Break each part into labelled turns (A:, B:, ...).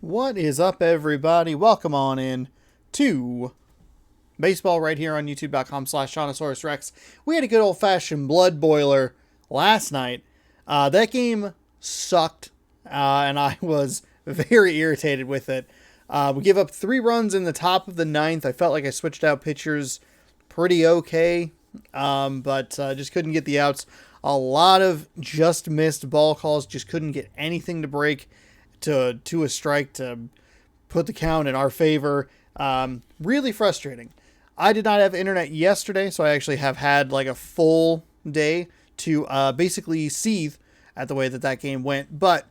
A: What is up, everybody? Welcome on in to baseball right here on youtube.com/Shaunosaurus We had a good old-fashioned blood boiler last night. That game sucked, and I was very irritated with it. We gave up 3 runs in the top of the 9th. I felt like I switched out pitchers pretty okay, but just couldn't get the outs. A lot of just missed ball calls, just couldn't get anything to break to a strike to put the count in our favor. Really frustrating. I did not have internet yesterday, so I actually have had like a full day to basically seethe at the way that game went. But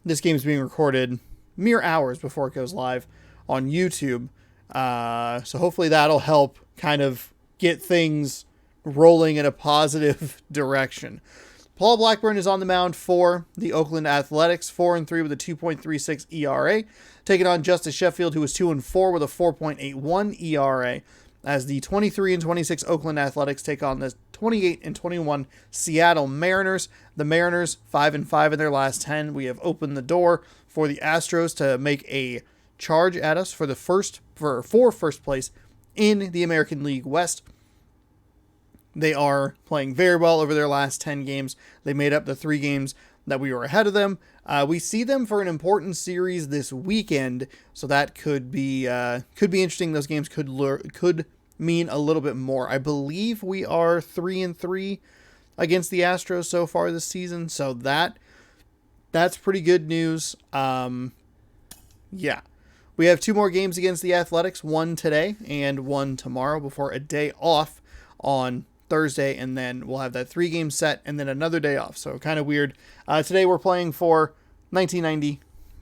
A: this game is being recorded mere hours before it goes live on YouTube. So hopefully that'll help kind of get things rolling in a positive direction. Paul Blackburn is on the mound for the Oakland Athletics, 4-3 with a 2.36 ERA, taking on Justice Sheffield, who was 2-4 with a 4.81 ERA, as the 23-26 Oakland Athletics take on the 28-21 Seattle Mariners. The Mariners 5-5 in their last 10. We have opened the door for the Astros to make a charge at us for first place in the American League West. They are playing very well over their last 10 games. They made up the 3 games that we were ahead of them. We see them for an important series this weekend, so that could be interesting. Those games could mean a little bit more. I believe we are 3-3 against the Astros so far this season, so that's pretty good news. Yeah. We have 2 more games against the Athletics, one today and one tomorrow before a day off on Thursday, and then we'll have that 3-game set and then another day off. So kind of weird. Today we're playing for 1990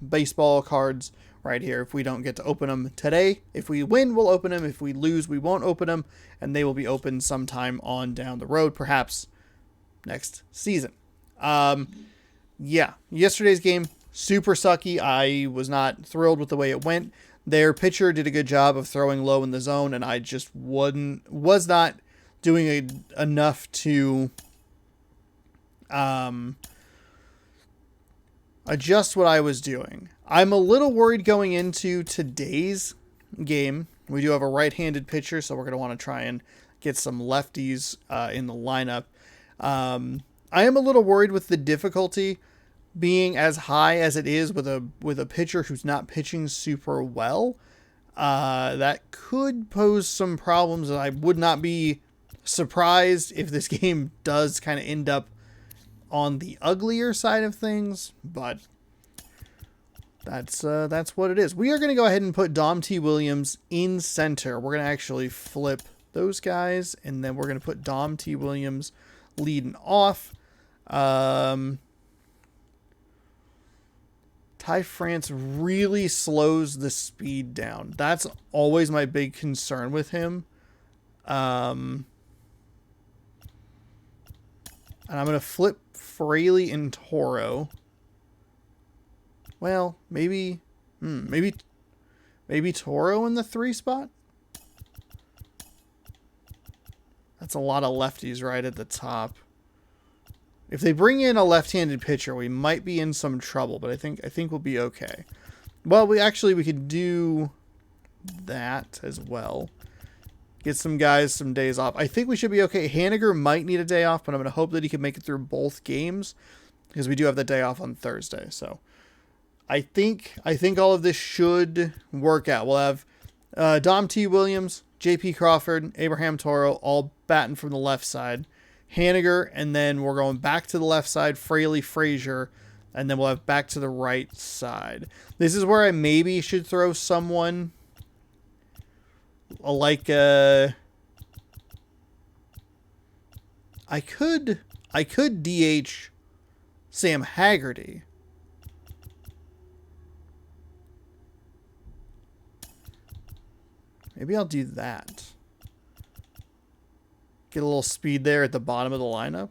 A: baseball cards right here. If we don't get to open them today, if we win, we'll open them. If we lose, we won't open them, and they will be open sometime on down the road, perhaps next season. Yeah, yesterday's game, super sucky. I was not thrilled with the way it went. Their pitcher did a good job of throwing low in the zone, and I just was not doing enough to adjust what I was doing. I'm a little worried going into today's game. We do have a right-handed pitcher, so we're going to want to try and get some lefties in the lineup. I am a little worried with the difficulty being as high as it is with a pitcher who's not pitching super well. That could pose some problems, and I would not be surprised if this game does kind of end up on the uglier side of things, but that's what it is. We are going to go ahead and put Dom T. Williams in center. We're going to actually flip those guys, and then we're going to put Dom T. Williams leading off. Ty France really slows the speed down. That's always my big concern with him. And I'm going to flip Fraley and Toro. Well, maybe Toro in the 3 spot? That's a lot of lefties right at the top. If they bring in a left-handed pitcher, we might be in some trouble, but I think we'll be okay. Well, we could do that as well. Get some guys some days off. I think we should be okay. Haniger might need a day off, but I'm going to hope that he can make it through both games because we do have the day off on Thursday. So I think all of this should work out. We'll have Dom T. Williams, Jp Crawford, Abraham Toro all batting from the left side. Haniger, and then we're going back to the left side, Fraley, Frazier, and then we'll have back to the right side. This is where I maybe should throw someone like I could DH Sam Haggerty. Maybe I'll do that. Get a little speed there at the bottom of the lineup.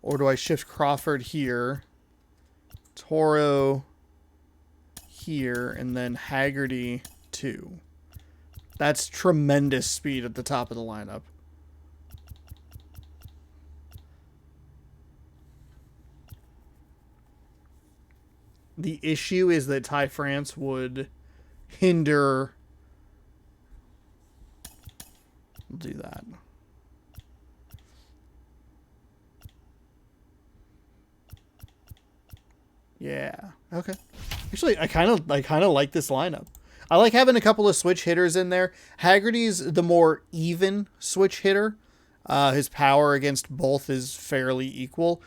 A: Or do I shift Crawford here, Toro here, and then Haggerty 2? That's tremendous speed at the top of the lineup. the issue is that Ty France would hinder. We'll do that. Yeah. Okay. Actually, I kind of like this lineup. I like having a couple of switch hitters in there. Haggerty's the more even switch hitter. His power against both is fairly equal.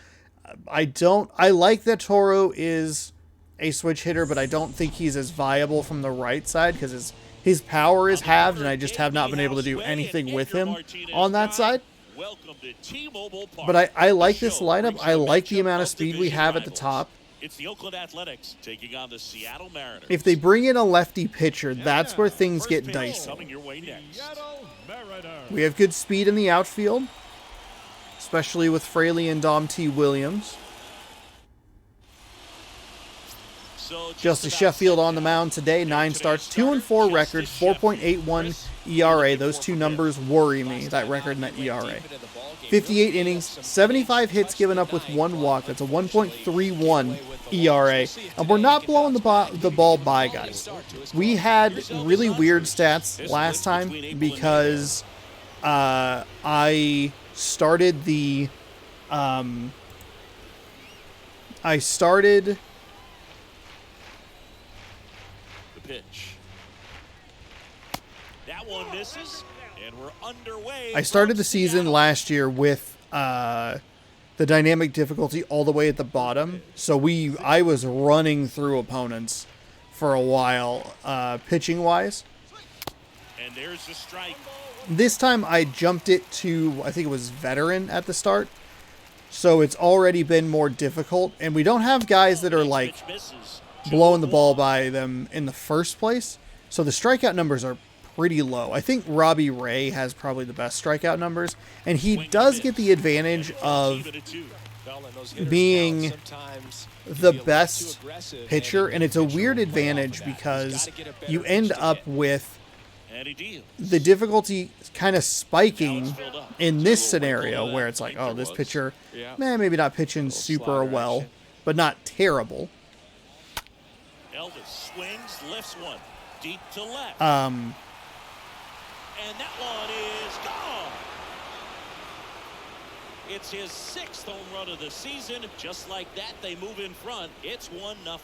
A: I like that Toro is a switch hitter, but I don't think he's as viable from the right side because his power is halved, and I just have not been able to do anything with him on that side. But I like this lineup. I like the amount of speed we have at the top.
B: It's the Oakland Athletics taking on the Seattle Mariners.
A: If they bring in a lefty pitcher, that's where things get dicey. We have good speed in the outfield, especially with Fraley and Dom T. Williams. Justice Sheffield on the mound today, 9 starts, 2-4 record, 4.81 ERA. Those two numbers worry me, that record and that ERA. 58 innings, 75 hits given up with 1 walk. That's a 1.31 ERA. And we're not blowing the ball by, guys. We had really weird stats last time because I started the...
B: pitch. That one misses, and we're underway.
A: I started the season last year with the dynamic difficulty all the way at the bottom, so I was running through opponents for a while, pitching wise.
B: And there's the strike.
A: This time I jumped it to, I think it was veteran at the start, so it's already been more difficult, and we don't have guys that are like blowing the ball by them in the first place. So the strikeout numbers are pretty low. I think Robbie Ray has probably the best strikeout numbers, and he does get the advantage of being the best pitcher, and it's a weird advantage because you end up with the difficulty kind of spiking in this scenario where it's like, oh, this pitcher, maybe not pitching super well, but not terrible.
B: Elvis swings, lifts one deep to left. And that one is gone. It's his 6th home run of the season. Just like that, they move in front. It's 1-0.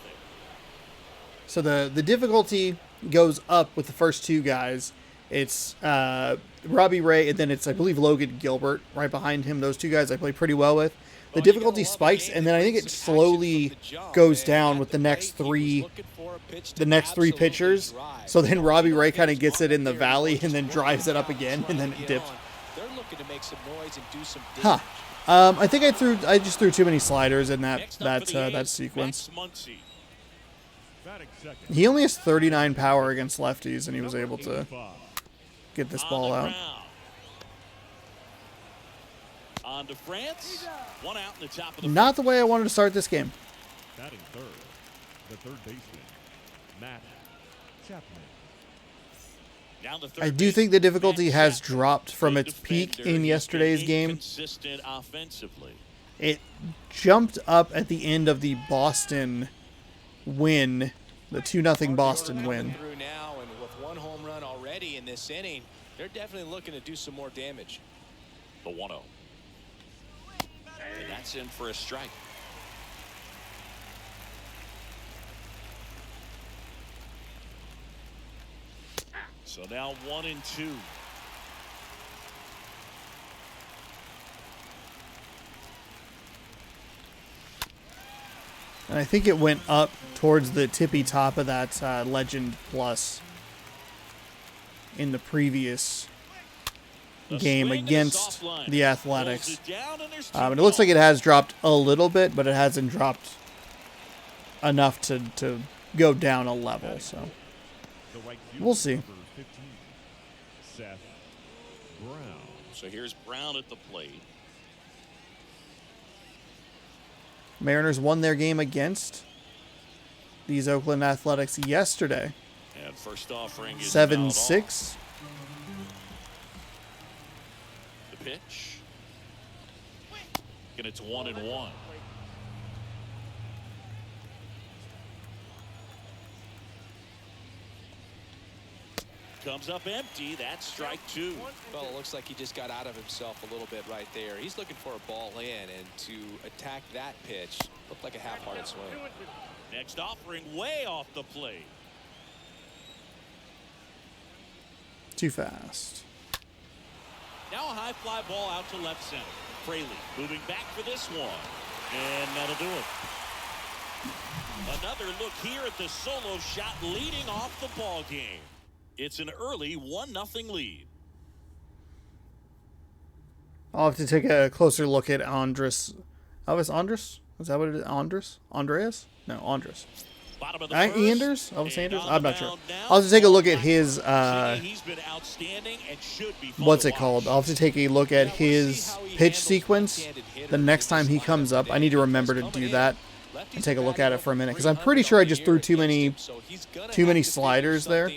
A: So the difficulty goes up with the first two guys. It's Robbie Ray, and then it's, I believe, Logan Gilbert right behind him. Those two guys I play pretty well with. The difficulty spikes, and then I think it slowly goes down with the next three pitchers. So then Robbie Ray kind of gets it in the valley and then drives it up again, and then it dips. Huh. I think I just threw too many sliders in that sequence. He only has 39 power against lefties, and he was able to get this ball out.
B: On to France. 1 out in the top of the
A: Not the way I wanted to start this game.
C: Batting third, the third baseman, Matt Chapman.
A: I do think the difficulty has dropped from its peak in yesterday's game. It jumped up at the end of the Boston win, the 2-0 Boston win.
D: Now, and with 1 home run already in this inning, they're definitely looking to do some more damage.
B: The 1-0. And that's in for a strike. So now 1-2.
A: And I think it went up towards the tippy top of that Legend Plus in the previous game against the Athletics. And it looks like it has dropped a little bit, but it hasn't dropped enough to go down a level. So we'll see.
B: So here's Brown at the plate.
A: Mariners won their game against these Oakland Athletics yesterday.
B: And first offering is
A: 7-6.
B: The pitch. And it's 1-1. comes up empty. That's strike 2.
D: Well, it looks like he just got out of himself a little bit right there. He's looking for a ball in, and to attack that pitch looked like a half-hearted swing.
B: Next offering way off the plate.
A: Too fast.
B: Now a high fly ball out to left center. Fraley moving back for this one. And that'll do it. Another look here at the solo shot leading off the ball game. It's an early 1-0 lead.
A: I'll have to take a closer look at Andres. Oh, it's Andres? Is that what it is? Andres? Andreas? No, Andres.
B: Bottom of the
A: Anders? Elvis Anders? I'm not sure. I'll have to take a look at his,
B: he's been outstanding and should be
A: what's it called? I'll have to take a look at his pitch sequence the next time he comes up. I need to remember to do that and take a look at it for a minute, because I'm pretty sure I just threw too many sliders there.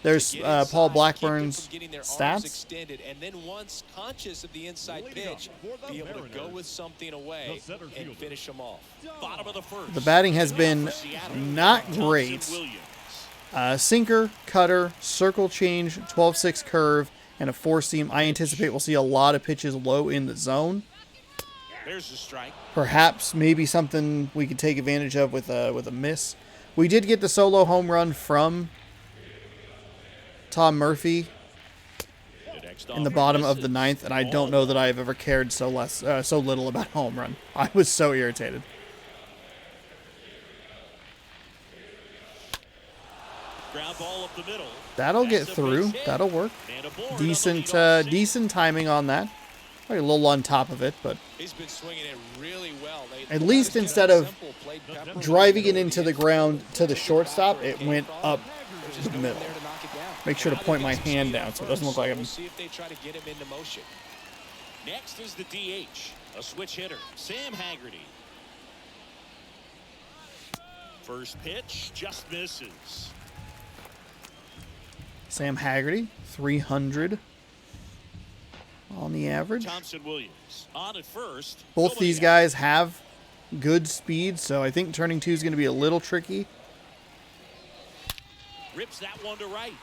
A: There's Paul Blackburn's stats.
D: And then once conscious of the inside pitch, be able to go with something away and finish them off.
B: Bottom of the first.
A: The batting has been not great. Sinker, cutter, circle change, 12-6 curve, and a 4-seam. I anticipate we'll see a lot of pitches low in the zone.
B: There's the strike.
A: Perhaps maybe something we could take advantage of with a miss. We did get the solo home run from Tom Murphy in the bottom of the 9th, and I don't know that I've ever cared so little about home run. I was so irritated.
B: Ground ball up the middle.
A: That'll get through. That'll work. Decent timing on that. Probably a little on top of it, but
D: he's been swinging it really well.
A: At least instead of driving it into the ground to the shortstop, it went up to the middle. Make sure to point my hand down so it doesn't look like I'm...
D: We'll see if they try to get him into motion.
B: Next is the DH, a switch hitter, Sam Haggerty. First pitch just misses.
A: Sam Haggerty, 300 on the average.
B: Thompson Williams on at first.
A: Both these guys have good speed, so I think turning 2 is going to be a little tricky.
B: Rips that one to right.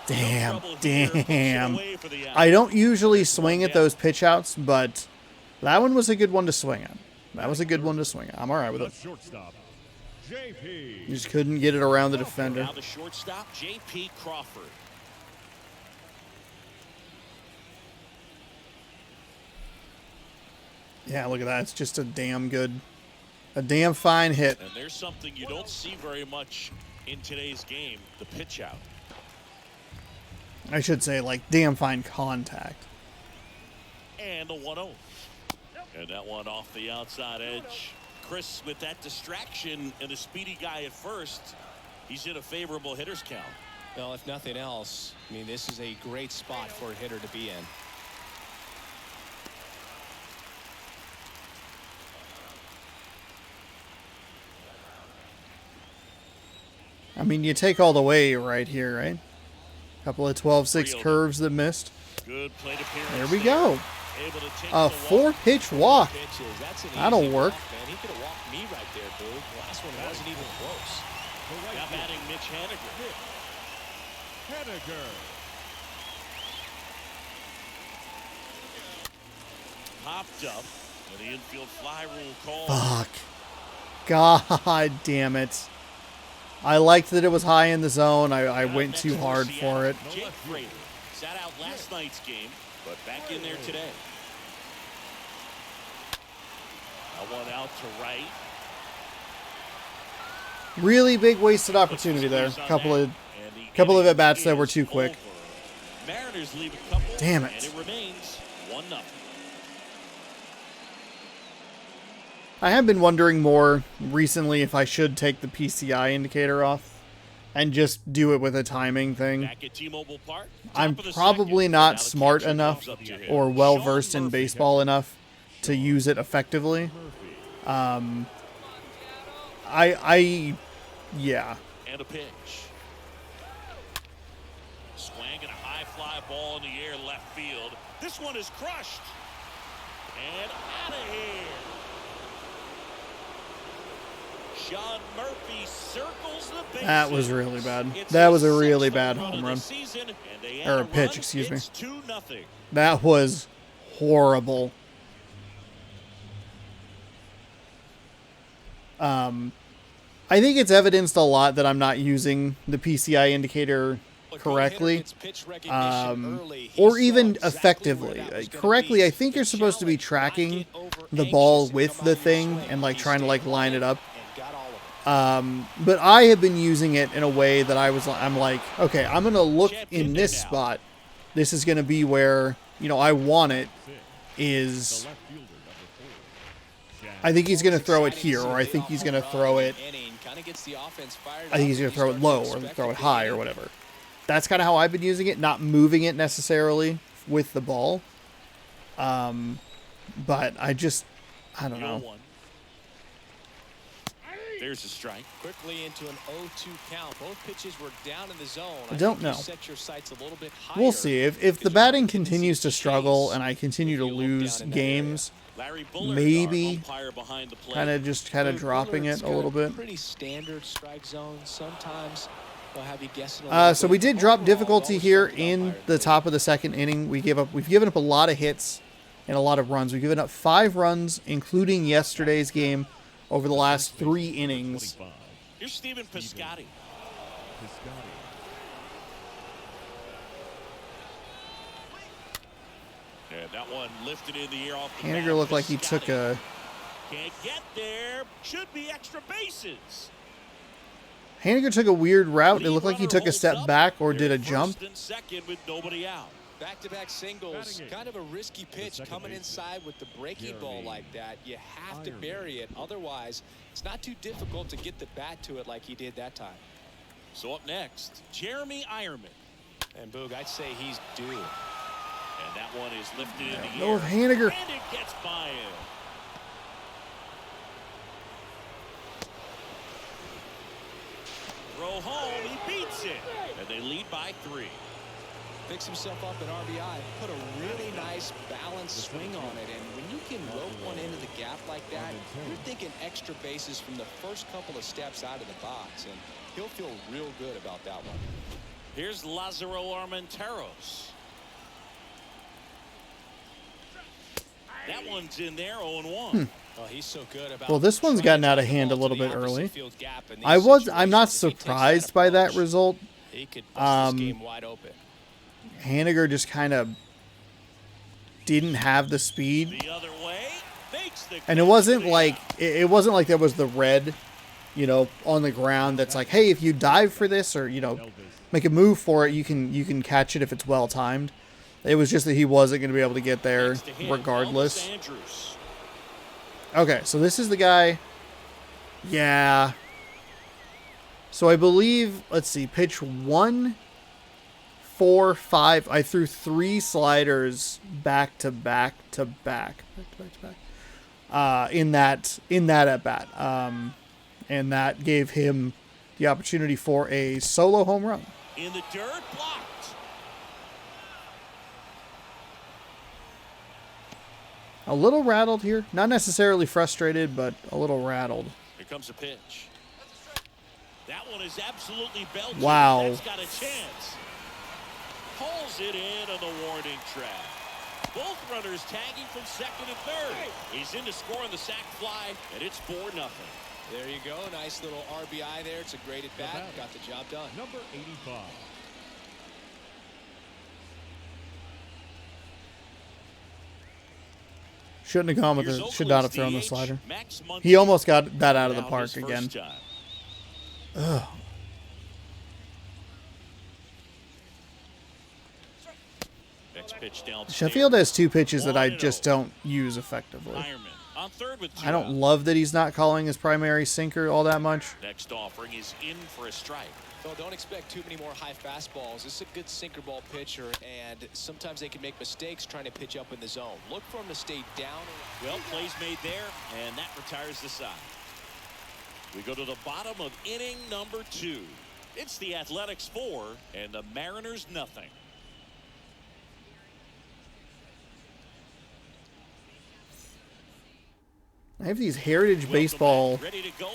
A: Damn. I don't usually swing at those pitch outs, but that one was a good one to swing at. I'm all right with it.
C: Shortstop Jp.
A: You just couldn't get it around the defender.
B: Now the shortstop, Jp Crawford.
A: Yeah, look at that. It's just a damn fine hit.
B: And there's something you don't see very much in today's game, the pitch out.
A: I should say, like, damn fine contact.
B: And the 1-0. And that one off the outside edge. Chris, with that distraction and a speedy guy at first, he's in a favorable hitter's count.
D: Well, if nothing else, I mean, this is a great spot for a hitter to be in.
A: I mean, you take all the way right here, right? Couple of 12-6 curves that missed.
B: Good plate appearance.
A: There we go.
B: Able to take
A: A 4-pitch walk. That'll work.
D: Man, he could have walked me right there, dude. The last one wasn't even close.
B: Now batting Mitch Haniger. Popped up, and the infield fly rule call.
A: Fuck. God damn it. I liked that it was high in the zone. I went too hard for it.
B: Jake Frazier sat out last night's game, but back in there today. One out to right.
A: Really big wasted opportunity there. Couple of at bats that were too quick.
B: Mariners leave a couple.
A: Damn it.
B: And it remains 1-0.
A: I have been wondering more recently if I should take the PCI indicator off and just do it with a timing thing.
B: Back at T-Mobile Park,
A: I'm probably not smart enough or well versed in baseball enough to use it effectively. Yeah.
B: And a pitch. Swang and a high fly ball in the air left field. This one is crushed. And out of here. Sean Murphy circles the bases.
A: That was really bad.
B: It's
A: That was a
B: his
A: really
B: sixth
A: bad
B: of
A: home
B: the
A: run.
B: season, and they add
A: Or
B: a
A: pitch,
B: run.
A: excuse me.
B: It's 2-0.
A: That was horrible. I think it's evidenced a lot that I'm not using the PCI indicator correctly, or even effectively. Correctly, I think you're supposed to be tracking the ball with the thing and like trying to like line it up. But I have been using it in a way that I'm like, okay, I'm gonna look in this spot. This is gonna be where, you know, I want it. Is I think he's gonna throw it here, or I think he's gonna throw it. I think he's gonna throw it low or throw it high or whatever. That's kind of how I've been using it, not moving it necessarily with the ball. But I don't know.
B: There's a strike.
D: Quickly into an 0-2 count. Both pitches were down in the zone.
A: I don't know.
D: Set your sights a little bit higher.
A: We'll see. If the batting continues to struggle and I continue to lose games, maybe kind of dropping it a little bit.
D: Pretty standard strike zone. Sometimes they'll have you guessing.
A: So we did drop difficulty here in the top of the second inning. We've given up a lot of hits and a lot of runs. We've given up 5 runs, including yesterday's game, over the last 3 innings.
B: Here's Stephen Biscotti. And that one lifted in the air off the
A: Haniger looked like he took a...
B: Can't get there. Should be extra bases.
A: Haniger took a weird route. It looked like he took a step back or did a jump.
B: First and second with nobody out.
D: Back-to-back singles, kind of a risky pitch coming inside with the breaking ball like that. You have to bury it. Otherwise, it's not too difficult to get the bat to it like he did that time.
B: So up next, Jeremy Ironman.
D: And Boog, I'd say he's due.
B: And that one is lifted in the
A: No,
B: air.
A: Haniger.
B: And it gets by him. Throw home, he beats it. And they lead by 3.
D: Picks himself up at RBI, put a really nice balanced swing on it, and when you can rope one into the gap like that, you're thinking extra bases from the first couple of steps out of the box, and he'll feel real good about that one.
B: Here's Lázaro Armenteros. That one's in there, 0-1.
D: Oh, he's so good about
A: Well, this one's gotten out of hand a little bit early. I'm not surprised by that result.
D: He could bust this game wide open.
A: Haniger just kind of didn't have the speed,
B: The other way, makes the
A: and it wasn't like there was the red, you know, on the ground that's like, hey, if you dive for this or, you know, make a move for it, you can catch it if it's well timed. It was just that he wasn't going to be able to get there regardless. Okay, so this is the guy. Yeah. So I believe, let's see, pitch 1, 4, 5. I threw 3 sliders back to back in that at bat, and that gave him the opportunity for a solo home run.
B: In the dirt, blocked.
A: A little rattled here, not necessarily frustrated, but a little rattled.
B: Here comes a pitch. That one is absolutely belted.
A: Wow.
B: That's got a chance. Pulls it in on the warning track. Both runners tagging from second and third. He's in to score on the sac fly, and it's 4-0.
D: There you go. Nice little RBI there. It's a great at bat. Got the job done.
C: Number 85.
A: Shouldn't have gone with
B: Here's
A: it. Should not have thrown the
B: Oakland's
A: slider.
B: DH, Max Muncy.
A: He almost got that out of the
B: Now
A: park
B: his first
A: again.
B: time.
A: Ugh.
B: Next pitch downstairs.
A: Sheffield has 2 pitches that I just don't use effectively.
B: Ironman on third with 2
A: I don't
B: out.
A: love that he's not calling his primary sinker all that much.
B: Next offering is in for a strike.
D: Well, don't expect too many more high fastballs. This is a good sinker ball pitcher, and sometimes they can make mistakes trying to pitch up in the zone. Look for him to stay down.
B: Well, plays made there, and that retires the side. We go to the bottom of inning number 2. It's the Athletics 4 and the Mariners nothing.
A: I have these Heritage Baseball,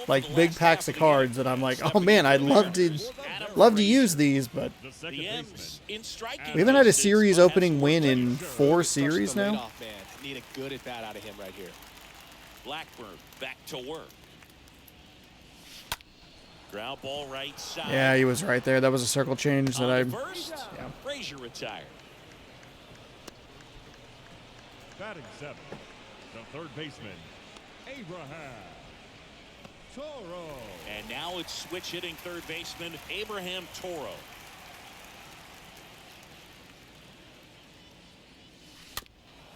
A: like, big packs of cards, and I'm like, oh man, I'd love to use these, but we haven't had a series opening win in 4 series now.
D: Need a good at bat out of him right here.
B: Blackburn back to work. Ground ball right side.
A: Yeah, he was right there. That was a circle change that I.
B: Yeah. Frazier retired.
C: Batting 7th, the third baseman, Abraham Toro.
B: And now it's switch hitting third baseman Abraham Toro.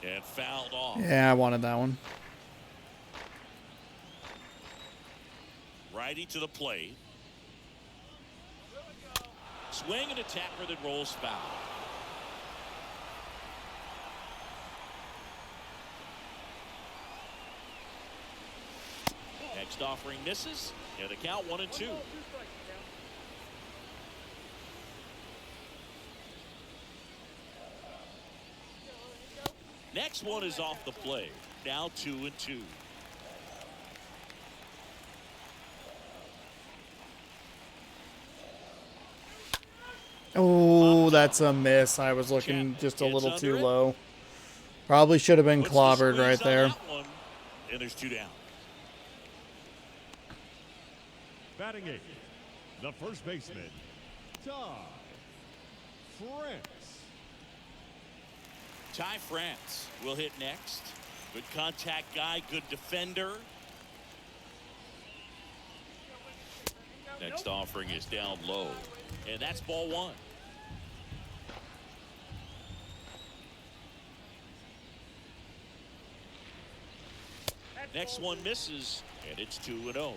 B: And fouled off.
A: Yeah, I wanted that one.
B: Righty to the plate. Swing and a tapper that rolls foul. Next offering misses, and the count 1-2. Next one is off the plate. Now 2-2.
A: Oh, that's a miss. I was looking just a little too low. Probably should have been clobbered right there.
B: And there's 2 down.
C: Batting 8th, the first baseman,
B: Ty France will hit next. Good contact guy, good defender. Next offering is down low. And that's ball 1. Next one misses, and it's 2-0.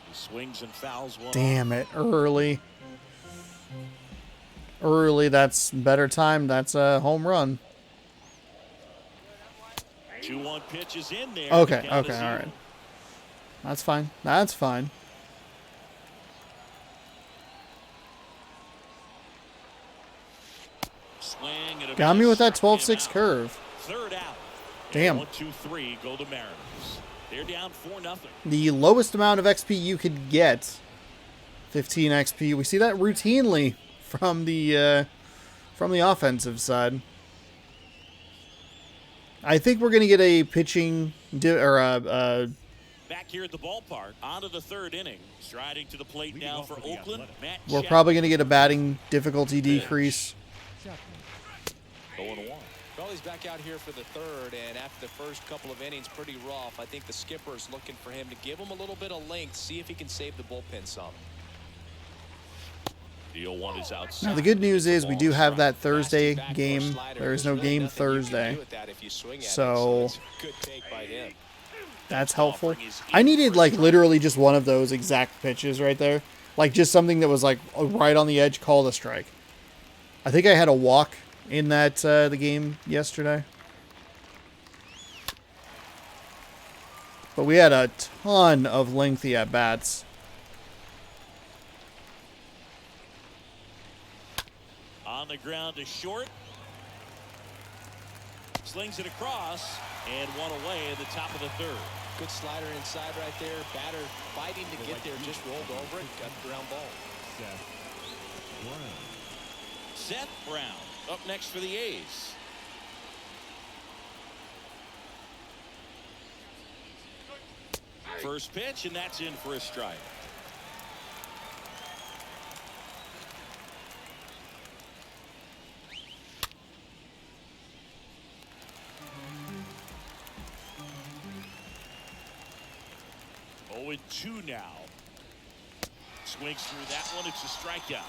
B: He swings and fouls one.
A: Damn it, early. Early, that's better time. That's a home run.
B: 2-1 pitch is in there.
A: Okay, okay, all right. That's fine. That's fine. Got me with that 12-6 curve.
B: Third out.
A: Damn.
B: 1-2-3 go to Mariners. They're down 4-0.
A: The lowest amount of XP you could get, 15 XP. We see that routinely from the offensive side. I think we're going to get a pitching
B: back here at the ballpark, on to the 3rd inning. Striding to the plate now for Oakland.
A: We're probably going to get a batting difficulty decrease.
B: 0-1.
D: Well, he's back out here for the 3rd, and after the first couple of innings, pretty rough. I think the skipper's looking for him to give him a little bit of length, see if he can save the bullpen some.
B: Deal 1 is outside.
A: Now the good news is we do have that Thursday game. There is no game Thursday, so that's helpful. I needed like literally just one of those exact pitches right there, like just something that was like right on the edge, call the strike. I think I had a walk in that the game yesterday, but we had a ton of lengthy at bats.
B: On the ground to short. Slings it across and one away at the top of the 3rd.
D: Good slider inside right there. Batter fighting to get there, just rolled over it. Got the ground ball.
B: Seth Brown up next for the A's. First pitch, and that's in for a strike. With 2 now. Swings through that one. It's a strikeout.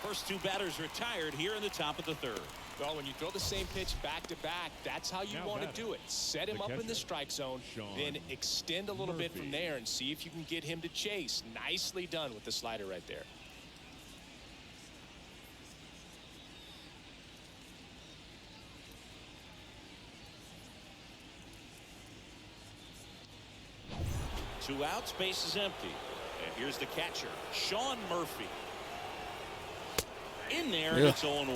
B: First 2 batters retired here in the top of the 3rd.
D: Well, when you throw the same pitch back to back, that's how you want to do it. Set him up in the strike zone, then extend a little bit from there and see if you can get him to chase. Nicely done with the slider right there.
B: Two outs, base is empty. And here's the catcher, Sean Murphy. In there, and it's 0-1.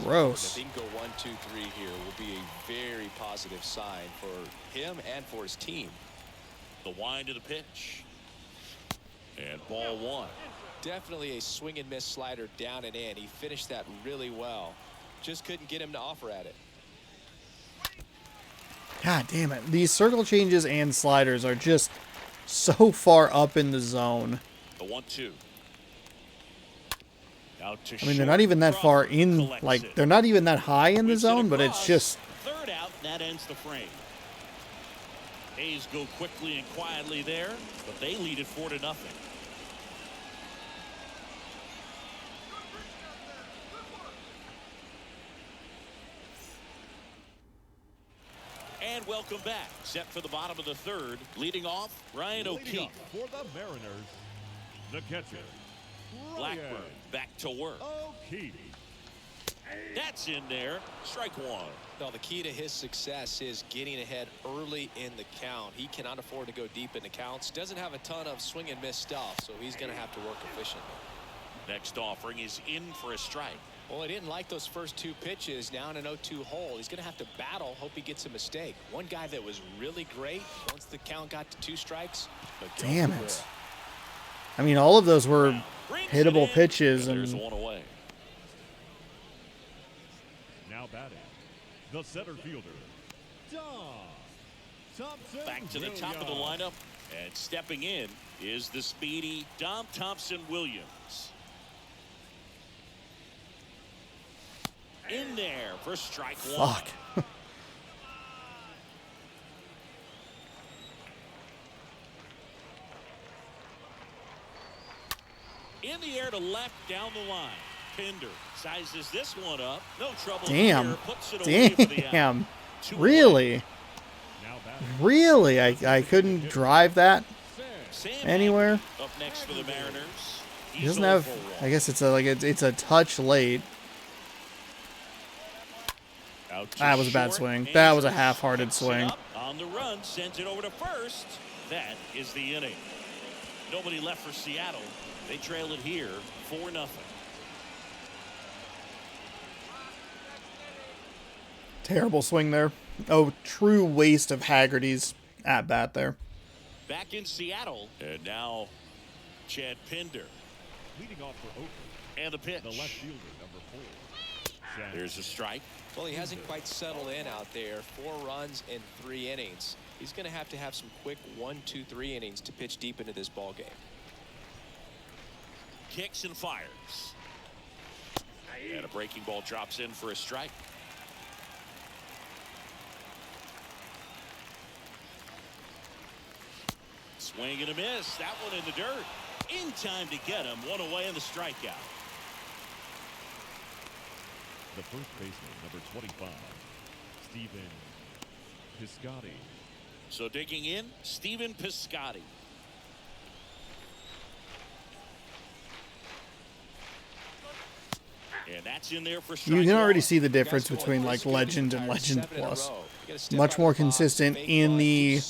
A: Gross.
D: If he can go 1, 2, 3 here, will be a very positive sign for him and for his team.
B: The wind of the pitch. And ball 1.
D: Definitely a swing and miss slider down and in. He finished that really well. Just couldn't get him to offer at it.
A: God damn it. These circle changes and sliders are just so far up in the zone.
B: The 1-2. Out to
A: I mean, they're not even that far in, like, they're not even that high in the zone, but it's just...
B: Third out, and that ends the frame. A's go quickly and quietly there, but they lead it 4-0. And welcome back. Set for the bottom of the third. Leading off, Ryan O'Keefe.
C: For the Mariners, the catcher,
B: Blackburn back to work.
C: O'Keefe.
B: That's in there. Strike 1.
D: No, the key to his success is getting ahead early in the count. He cannot afford to go deep in the counts. Doesn't have a ton of swing and miss stuff, so he's going to have to work efficiently.
B: Next offering is in for a strike.
D: Well, he didn't like those first 2 pitches down an 0-2 hole. He's going to have to battle, hope he gets a mistake. One guy that was really great once the count got to 2 strikes.
A: Damn it. I mean, all of those were hittable pitches.
B: There's
A: And
B: one away.
C: Now batting, the center fielder, Dom Thompson.
B: Back to the top of the lineup, and stepping in is the speedy Dom Thompson-Williams. In there for strike 1.
A: fuck.
B: In the air to left down the line. Pinder sizes this one up. No trouble.
A: Damn.
B: Here, puts it away for the out.
A: Damn.
B: 2
A: Really?
C: Now batting,
A: Really? I couldn't drive that
B: Sam
A: anywhere?
B: up next for the Mariners.
A: He doesn't have... I guess it's a touch late. That was a bad swing. That was a half-hearted swing.
B: On the run, sends it over to first. That is the inning. Nobody left for Seattle. They trail it here 4-0.
A: Terrible swing there. Oh, true waste of Haggerty's at bat there.
B: Back in Seattle. And now Chad Pinder.
C: leading off for Oakland,
B: And the pitch.
C: the left fielder, number 4.
B: There's a strike.
D: Well, he hasn't quite settled in out there. 4 runs in 3 innings. He's going to have some quick 1, 2, 3 innings to pitch deep into this ball game.
B: Kicks and fires. And a breaking ball drops in for a strike. Swing and a miss. That one in the dirt. In time to get him. One away in the strikeout.
C: The first baseman, number 25, Stephen Biscotti.
B: So digging in, Stephen Biscotti. And that's in there for strike
A: You can already
B: one.
A: see the difference between like Legend and Legend Plus. Much more consistent in the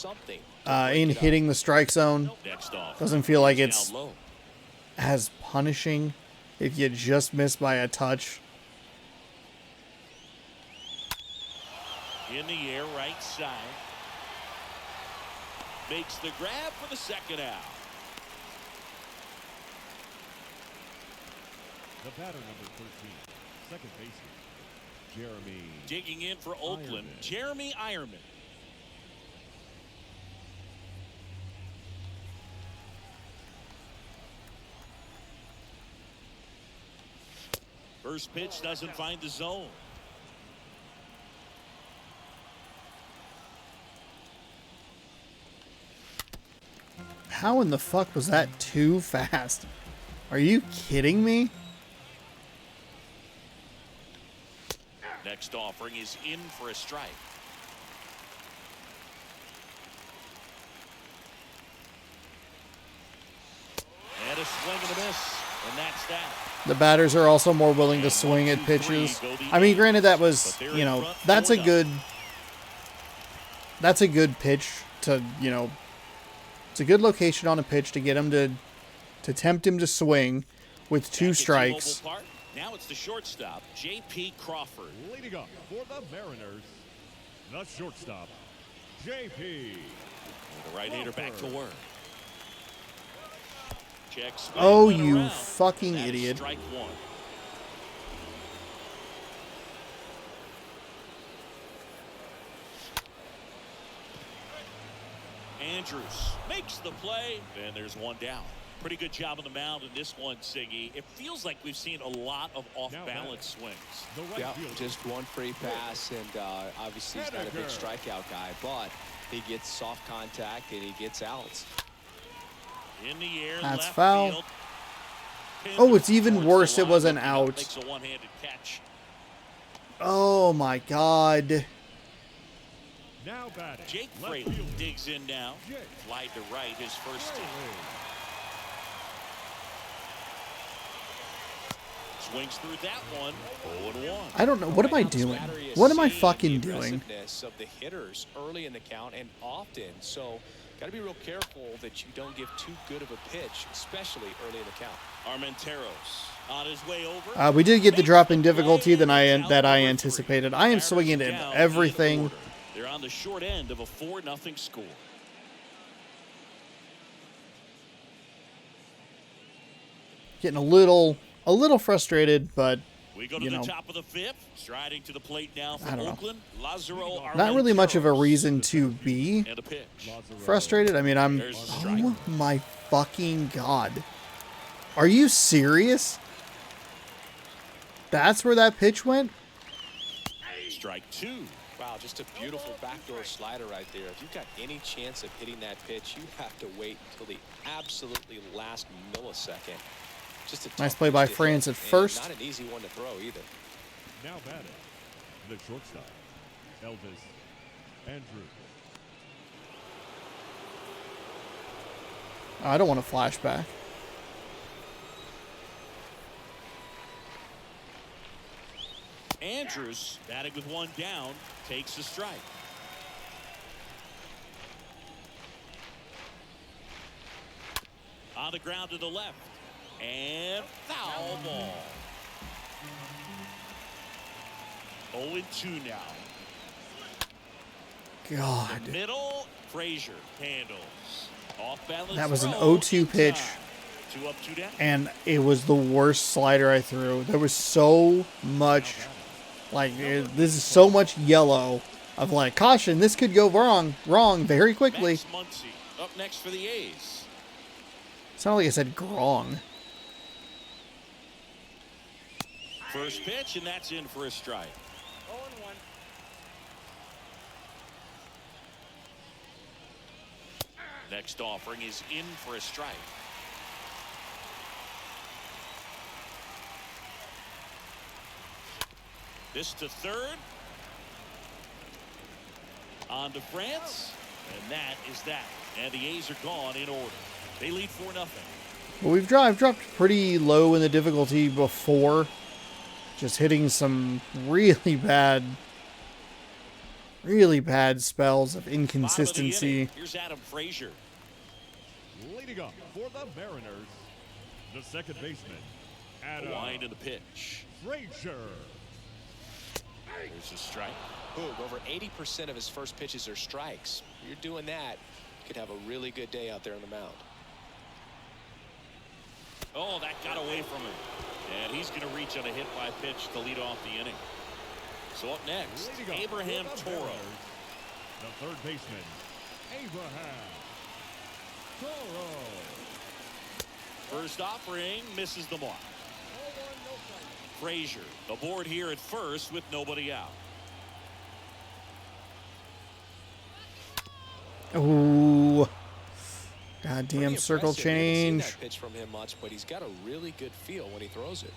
A: in hitting the strike zone.
B: Next off.
A: Doesn't feel like
B: Down
A: it's
B: low.
A: as punishing if you just miss by a touch.
B: In the air, right side. Makes the grab for the second out.
C: The batter, number 13, second baseman, Jeremy.
B: Digging in for Oakland,
C: Ironman.
B: Jeremy Ironman. First pitch doesn't find the zone.
A: How in the fuck was that too fast? Are you kidding me?
B: Next offering is in for a strike. And a swing and a miss. And that's that.
A: The batters are also more willing to swing at pitches. I mean, granted, that was, you know, that's a good pitch to, you know, it's a good location on a pitch to get him to tempt him to swing with 2 strikes.
B: Now it's the shortstop, Jp Crawford.
C: Leading up for the Mariners, the shortstop, JP.
B: The right-hander back to work. Check swing,
A: Oh,
B: went
A: you
B: around.
A: fucking
B: That is
A: idiot.
B: strike one. Andrews makes the play, and there's one down. Pretty good job on the mound in this one, Siggy. It feels like we've seen a lot of off-balance swings.
D: Yeah, just one free pass, and obviously he's not a big strikeout guy, but he gets soft contact and he gets outs.
B: In the air,
A: That's
B: left
A: foul.
B: field.
A: Oh, it's even
B: Towards
A: worse.
B: the
A: It was an
B: line,
A: out.
B: makes a one-handed catch.
A: Oh my God.
C: Now batting.
B: Jake
C: left
B: Frazier
C: fielder,
B: digs in now.
C: Jake
B: Fly to right, his first hit. Swings through that one. 0-1.
A: I don't know. What am I doing? What am I fucking doing?
D: Of the hitters early in the count and often, so got to be real careful that you don't give too good of a pitch, especially early in the count.
B: Armenteros on his way over.
A: We did get the drop in difficulty that I anticipated. I am swinging at
B: Down
A: everything.
B: in order. They're on the short end of a 4-0 score.
A: Getting a little frustrated, but
B: We go to
A: you
B: the
A: know,
B: top of the fifth. Striding to the plate now
A: I
B: from
A: don't know.
B: Oakland. Lazaro
A: not really much of a
B: Armenteros.
A: reason to be
B: And a pitch.
A: frustrated. I mean,
B: There's a strike.
A: oh my fucking God. Are you serious? That's where that pitch went?
B: Strike two.
D: Wow, just a beautiful backdoor slider right there. If you've got any chance of hitting that pitch, you have to wait until the absolutely last millisecond. Just a
A: Nice
D: tough
A: play by
D: pitch to
A: France
D: hit,
A: at
D: and
A: first.
D: Not an easy one to throw either.
C: Now batting, the shortstop, Elvis Andrews.
A: I don't want a flashback.
B: Andrews, batting with one down, takes a strike. On the ground to the left. And foul ball. 0-2 now.
A: God.
B: Middle, Frazier handles. Off balance.
A: That was an
B: throw
A: 0-2 pitch.
B: inside. 2 up, 2 down.
A: And it was the worst slider I threw. There was so much, this is so much yellow of like, caution, this could go wrong very quickly.
B: Max Muncy up next for the A's.
A: Sounded like I said grong.
B: First pitch, and that's in for a strike.
E: 0-1.
B: Next offering is in for a strike. This to third. On to France. And that is that. And the A's are gone in order. They lead 4-0.
A: Well, we've dropped pretty low in the difficulty before. Just hitting some really bad spells of inconsistency.
B: Here's Adam Frazier.
C: Leading up for the Mariners, the second baseman, Adam
B: Wind in the pitch.
C: Frazier.
B: There's a strike.
D: Boog, over 80% of his first pitches are strikes. You're doing that, you could have a really good day out there on the mound.
B: Oh, that got away from him. And he's going to reach on a hit by pitch to lead off the inning. So up next,
C: Leading up
B: Abraham
C: for the
B: Toro.
C: Mariners, the third baseman, Abraham Toro.
B: First offering misses the mark. Frazier, the board here at first with nobody out.
A: Ooh. Goddamn
D: Pretty
A: circle
D: impressive. We haven't seen
A: change.
D: that pitch from him much, but he's got a really good feel when he throws it.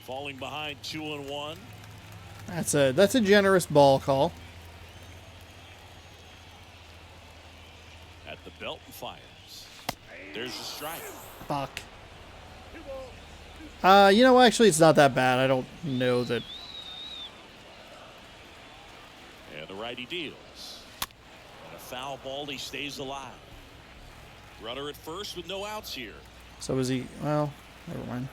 B: Falling behind 2-1.
A: That's a generous ball call.
B: At the belt and fires. There's a strike.
A: Fuck. Actually, it's not that bad. I don't know that.
B: And the righty deals. And a foul ball, he stays alive. Runner at first with no outs here.
A: So is he? Well, never mind.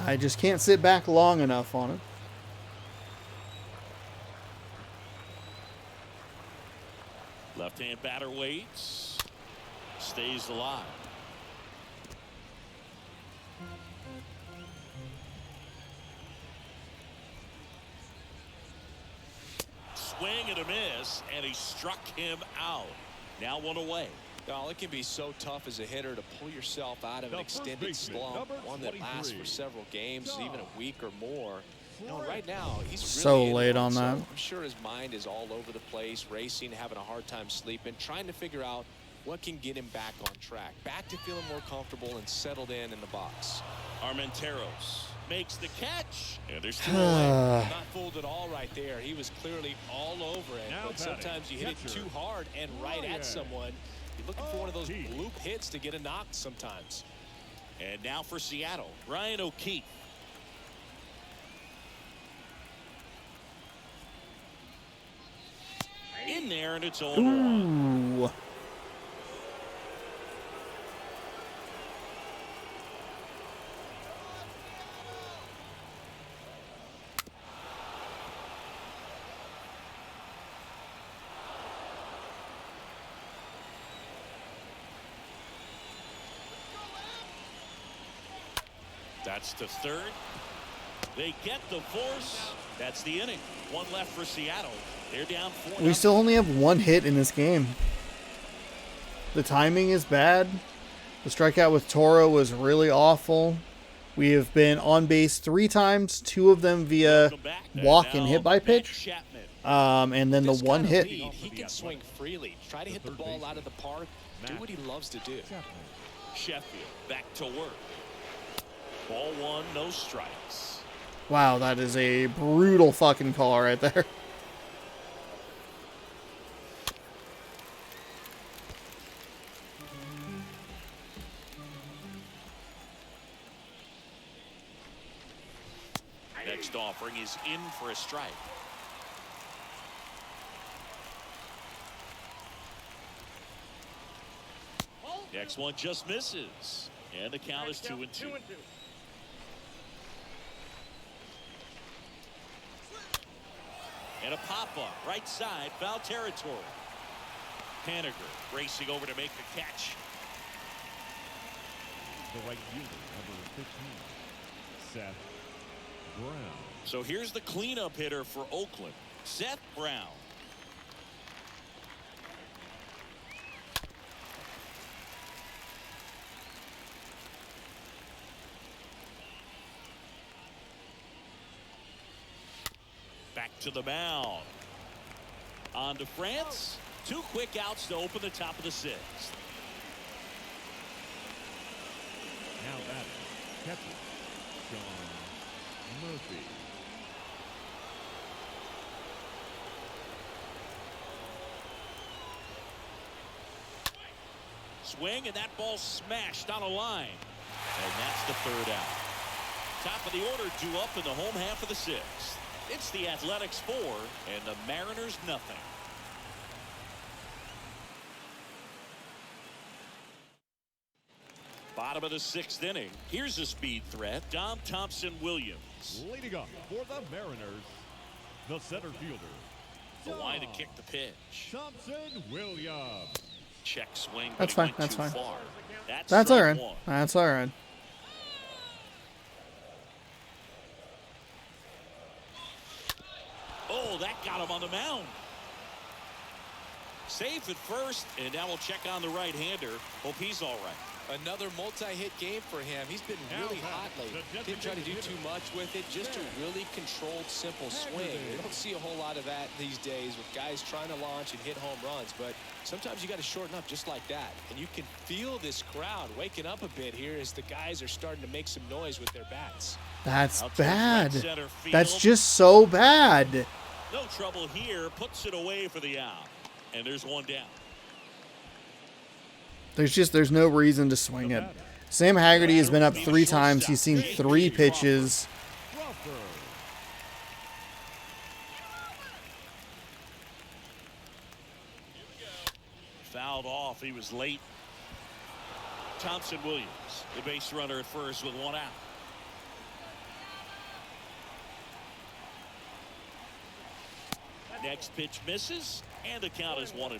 A: I just can't sit back long enough on it.
B: Left-hand batter waits. Stays alive. Swing and a miss, and he struck him out. Now one away.
D: Oh, it can be so tough as a hitter to pull yourself out of an extended slump, one that lasts for several games, even a week or more. You know, right now, he's
A: so
D: really
A: late on
D: so
A: that.
D: I'm sure his mind is all over the place, racing, having a hard time sleeping, trying to figure out what can get him back on track, back to feeling more comfortable and settled in the box.
B: Armenteros makes the catch, and there's two away.
D: Not fooled at all right there. He was clearly all over it, but sometimes you hit it too hard and right at someone. You're looking for one of those bloop hits to get a knock sometimes.
B: And now for Seattle, Ryan O'Keefe. In there, and it's 0-1.
A: Ooh.
B: That's to third. They get the force. That's the inning. One left for Seattle. They're down 4-0.
A: We still only have one hit in this game. The timing is bad. The strikeout with Toro was really awful. We have been on base 3 times, 2 of them via walk and hit by pitch. And then the one hit.
D: He can swing freely, try to hit the ball out of the park, do what he loves to do.
B: Sheffield back to work. Ball 1, no strikes.
A: Wow, that is a brutal fucking call right there.
B: Next offering is in for a strike. Next one just misses. And the count is 2-2. And a pop-up, right side, foul territory. Haniger racing over to make the catch.
C: The right fielder, number 15, Seth Brown.
B: So here's the cleanup hitter for Oakland, Seth Brown. Back to the mound. On to France. 2 quick outs to open the top of the 6th.
C: Now batting, catcher, John Murphy.
B: Swing, and that ball smashed on a line. And that's the 3rd out. Top of the order due up in the home half of the 6th. It's the Athletics 4 and the Mariners nothing. Bottom of the 6th inning. Here's a speed threat. Dom Thompson-Williams.
C: Leading up for the Mariners, the center fielder.
B: The line to kick the pitch.
C: Thompson-Williams.
B: Check swing.
A: That's
B: but he
A: fine.
B: went
A: That's
B: too
A: fine.
B: far.
A: That's all right.
B: 1.
A: That's all right.
B: Oh, that got him on the mound. Safe at first, and now we'll check on the right-hander. Hope he's all right.
D: Another multi-hit game for him. He's been really hot lately. Didn't try to do too much with it. Just a really controlled, simple swing. You don't see a whole lot of that these days with guys trying to launch and hit home runs. But sometimes you got to shorten up just like that. And you can feel this crowd waking up a bit here as the guys are starting to make some noise with their bats.
A: That's
B: Out towards
A: bad.
B: right center field.
A: That's just so bad.
B: No trouble here. Puts it away for the out. And there's one down.
A: There's no reason to swing it. Sam Haggerty has been up 3 times. He's seen 3 pitches.
C: Crawford.
B: Fouled off. He was late. Thompson Williams, the base runner at first with 1 out. Next pitch misses, and the count is 1-1.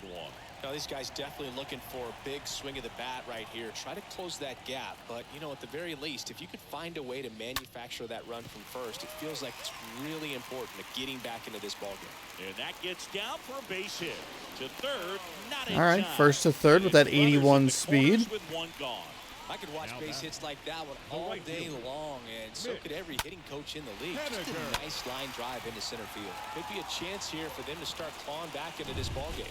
D: Now, these guys definitely looking for a big swing of the bat right here. Try to close that gap. But, you know, at the very least, if you could find a way to manufacture that run from first, it feels like it's really important to getting back into this ballgame.
B: And that gets down for a base hit. To third, not in
A: All right,
B: time.
A: first to third with that 81 speed.
B: With 1 gone.
D: I could watch base hits like that one all day long, and so could every hitting coach in the league. Just a nice line drive into center field. Could be a chance here for them to start clawing back into this ballgame.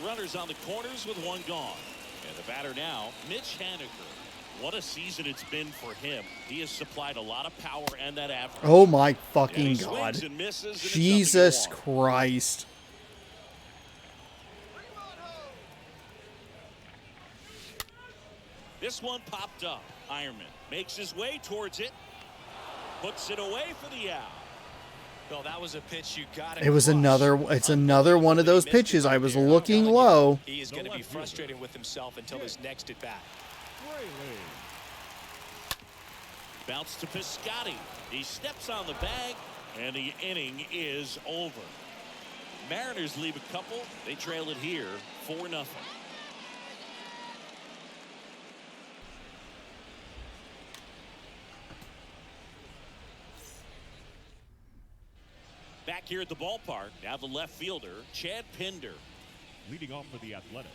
B: Runners on the corners with 1 gone. And the batter now, Mitch Haniger. What a season it's been for him. He has supplied a lot of power and that average.
A: Oh my fucking
B: And he
A: God.
B: swings and misses, and it's
A: Jesus
B: nothing to go on.
A: Christ.
B: This one popped up. Ironman makes his way towards it. Puts it away for the out.
D: Well, that was a pitch you got.
A: It's another one of those pitches. I was looking low.
D: He is going to be frustrated with himself until his next at bat.
B: Bounce to Biscotti. He steps on the bag, and the inning is over. Mariners leave a couple. They trail it here 4-0. Back here at the ballpark, now the left fielder, Chad Pinder.
C: Leading off for the Athletics,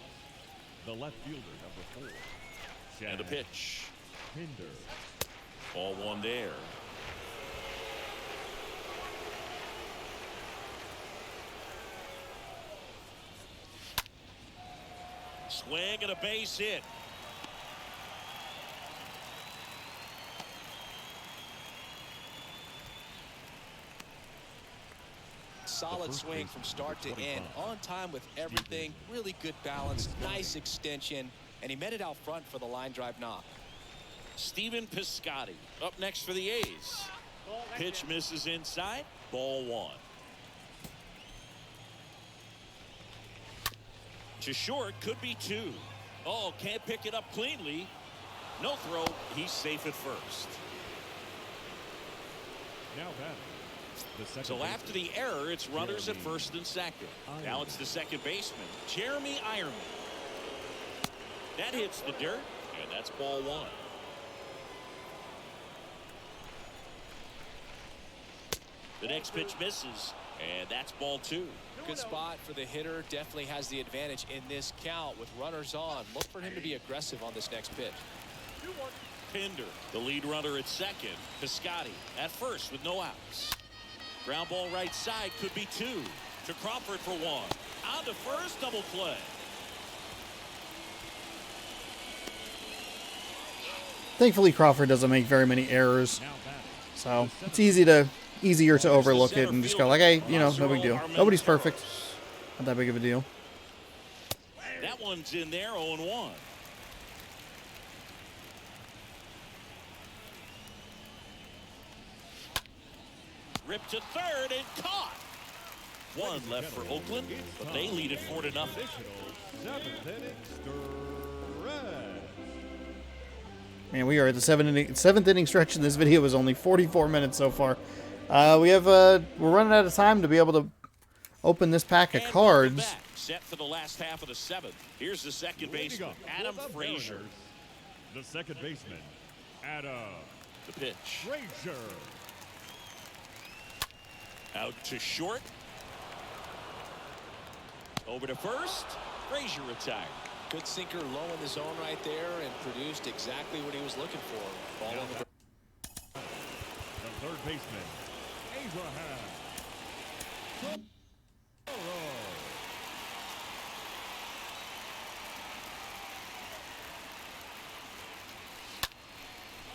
C: the left fielder, number 4.
B: And a pitch.
C: Pinder.
B: Ball 1 there. Swing and a base hit.
D: Solid swing from start to end, on time with everything, really good balance, nice extension, and he met it out front for the line drive knock.
B: Steven Biscotti up next for the A's. Pitch misses inside, ball 1. To short, could be 2. Oh, can't pick it up cleanly. No throw, he's safe at first.
C: Now batting.
B: So after the error, it's runners at first and second. Now it's the second baseman, Jeremy Ironman. That hits the dirt, and that's ball 1. The next pitch misses, and that's ball 2.
D: Good spot for the hitter. Definitely has the advantage in this count with runners on. Look for him to be aggressive on this next pitch.
B: Pinder, the lead runner at second. Biscotti at first with no outs. Ground ball right side, could be 2. To Crawford for 1. On to first, double play.
A: Thankfully, Crawford doesn't make very many errors, so it's easier to overlook it and just go like, hey, you know, no big deal. Nobody's perfect. Not that big of a deal.
B: That one's in there, 0-1. Ripped to third and caught. 1 left for Oakland, but they lead it 4-0.
C: 7th inning stretch.
A: Man, we are at the 7th inning stretch, and this video is only 44 minutes so far. We're running out of time to be able to open this pack of cards.
B: Back, set for the last half of the 7th. Here's the second baseman, Adam Frazier.
C: The second baseman, Adam.
B: The pitch.
C: Frazier.
B: Out to short. Over to first. Frazier retired.
D: Good sinker low in the zone right there and produced exactly what he was looking for. Ball on the
C: third baseman, Abraham. Toro.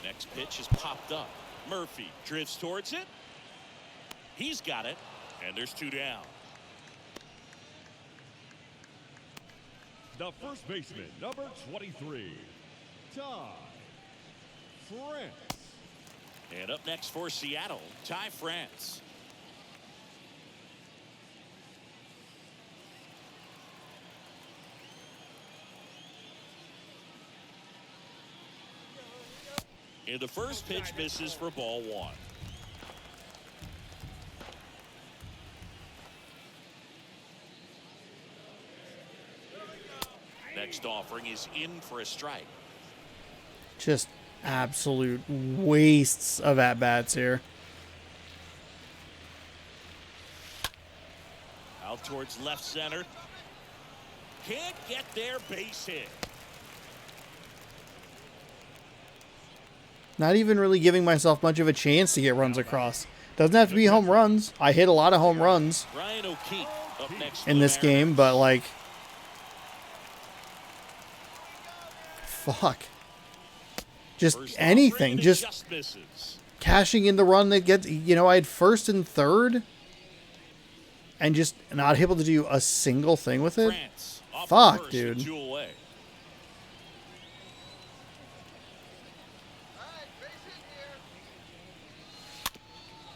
B: Next pitch is popped up. Murphy drifts towards it. He's got it, and there's 2 down.
C: the first baseman, number 23, Ty France.
B: And up next for Seattle, Ty France. And the first pitch misses for ball one. Next offering is in for a strike.
A: Just absolute wastes of at-bats here.
B: Out towards left center. Can't get there, base hit.
A: Not even really giving myself much of a chance to get runs across. Doesn't have to be home runs. I hit a lot of home runs
B: Ryan O'Keefe up next
A: in this game, but like, fuck. Just anything. Just
B: misses.
A: Cashing in the run that gets, you know, I had first and third and just not able to do a single thing with it. Fuck, dude.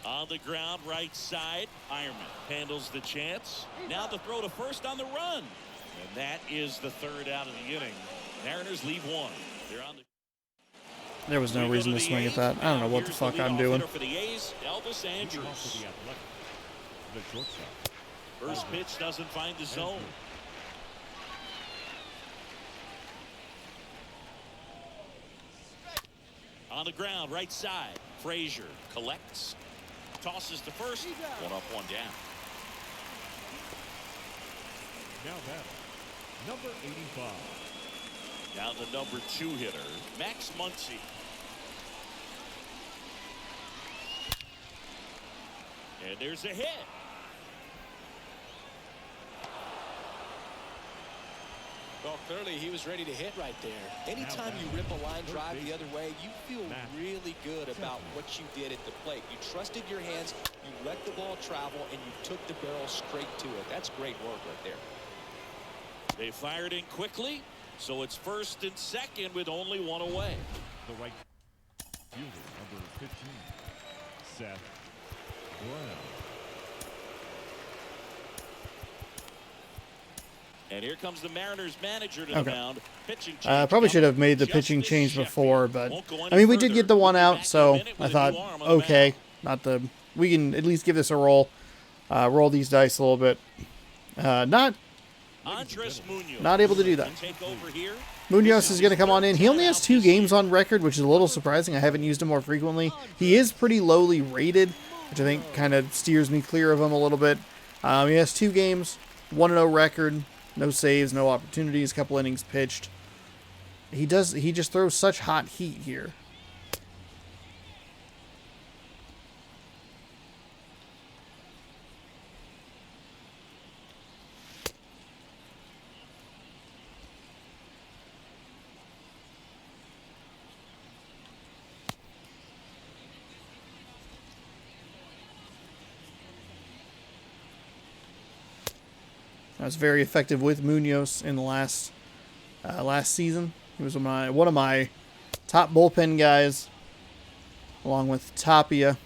B: On the ground, right side. Ironman handles the chance. Now the throw to first on the run. And that is the third out of the inning. Mariners leave one. They're on the
A: There was no reason to swing at that. I don't know what the fuck I'm doing.
B: For the A's, Elvis Andrews.
C: The shortstop.
B: First pitch doesn't find the zone. On the ground, right side. Frazier collects. Tosses to first. One up, one down.
C: Now batting, number 85.
B: Now the number 2 hitter, Max Muncy. And there's a hit.
D: Well, clearly he was ready to hit right there. Anytime you rip a line drive the other way, you feel really good about what you did at the plate. You trusted your hands, you let the ball travel, and you took the barrel straight to it. That's great work right there.
B: They fired in quickly, so it's first and second with only one away.
C: The right fielder, number 15, Seth Brown.
B: And here comes the Mariners manager to the mound. Pitching
A: Probably should have made the pitching change before, but I mean, we did get the one out, so I thought, okay, we can at least give this a roll. Roll these dice a little bit. Not able to do that. Munoz is going to come on in. He only has 2 games on record, which is a little surprising. I haven't used him more frequently. He is pretty lowly rated, which I think kind of steers me clear of him a little bit. He has 2 games, 1-0 record. No saves, no opportunities, couple innings pitched. He just throws such hot heat here. I was very effective with Munoz in the last season. He was one of my top bullpen guys, along with Tapia.